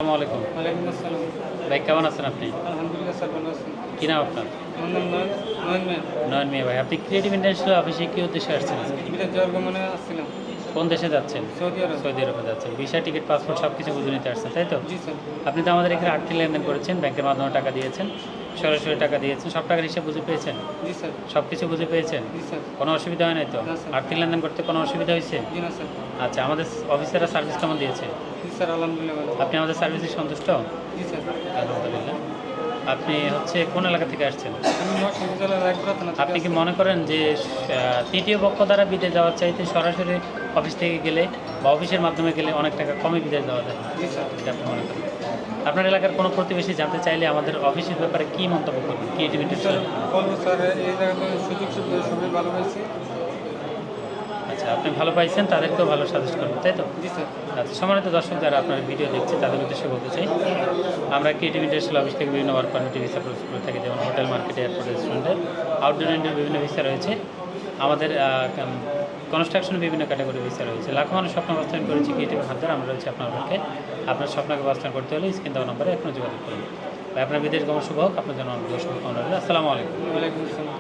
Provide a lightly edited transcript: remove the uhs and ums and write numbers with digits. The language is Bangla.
আসসালামু আলাইকুম। ওয়ালাইকুম আসসালাম। ভাই কেমন আছেন আপনি? আলহামদুলিল্লাহ স্যার ভালো আছি। কি নাম আপনার? আমার নাম নয়ন মিয়া। নয়ন মিয়া ভাই। আপনি ক্রিয়েটিভ ইন্টারন্যাশনাল অফিসে কি উদ্দেশ্যে আসছেন আজকে? বিদেশ যাওয়ার গমনে আসছিলাম। কোন দেশে যাচ্ছেন? সৌদি আরব। সৌদি আরবে যাচ্ছেন। ভিসা, টিকিট, পাসপোর্ট সব কিছু বুঝে নিতে আসছেন, তাই তো? জি স্যার। আপনি তো আমাদের এখানে আর্থিক লেনদেন করেছেন, ব্যাংকের মাধ্যমে টাকা দিয়েছেন, সরাসরি টাকা দিয়েছেন, সব টাকার হিসাব বুঝে পেয়েছেন? জি স্যার। সব কিছু বুঝে পেয়েছেন? জি স্যার। কোনো অসুবিধা হয় নাই তো? না স্যার। আর্থিক লেনদেন করতে কোনো অসুবিধা হয়েছে? জি না স্যার। আচ্ছা, আমাদের অফিসাররা সার্ভিস কেমন দিয়েছে? জি স্যার আলহামদুলিল্লাহ ভালো। আপনি আমাদের সার্ভিসে সন্তুষ্ট? জি স্যার। আলহামদুলিল্লাহ। আপনি কোন এলাকা থেকে আসছেন? আমি নোয়াখালী জেলার রায়পুরা থানা থেকে আপনি কি আসছি। মনে করেন যে তৃতীয় পক্ষ দ্বারা বিদেশ যাওয়ার চাইতে সরাসরি অফিস থেকে গেলে বা অফিসের মাধ্যমে গেলে অনেক টাকা কমে বিদেশ যাওয়া যায়? জি স্যার। এটা আপনি মনে করেন? আপনার এলাকার কোনো প্রতিবেশী জানতে চাইলে আমাদের অফিসের ব্যাপারে কী মন্তব্য করবেন? ক্রিয়েটিভিটি স্যার বলবো স্যার এই জায়গাতে সুযোগ সুবিধা সবই ভালো হয়েছে। আচ্ছা, আপনি ভালো পাইছেন, তাদেরকেও ভালো সাজেস্ট করবেন, তাই তো? জি স্যার। আচ্ছা, সম্মানিত দর্শক যারা আপনার ভিডিও দেখছে তাদের উদ্দেশ্যে বলতে চাই, আমরা ক্রিয়েটিভ ইন্টারন্যাশনাল অফিস থেকে বিভিন্ন ওয়ার্ক পারমিট ভিসা প্রসেস করে থাকি, যেমন হোটেল, মার্কেট, এয়ারপোর্ট, রেস্টুরেন্টের, আউটডোর ইনডোর বিভিন্ন ভিসা রয়েছে। আমাদের কনস্ট্রাকশনের বিভিন্ন ক্যাটাগরি ভিসা রয়েছে। লাখো মানুষ স্বপ্ন বাস্তবায়ন করেছি ক্রিয়েটিভ হাত দ্বারা আমরা রয়েছে আপনার পক্ষে। আপনার স্বপ্নকে বাস্তবায়ন করতে হলে স্ক্রিন দেওয়া নম্বরে এখনও যোগাযোগ করুন। আপনার বিদেশ গমন শুভ হোক, আপনার জন্য অনেক শুভকামনা রইল। আসসালামু আলাইকুম। ওয়ালাইকুম আসসালাম।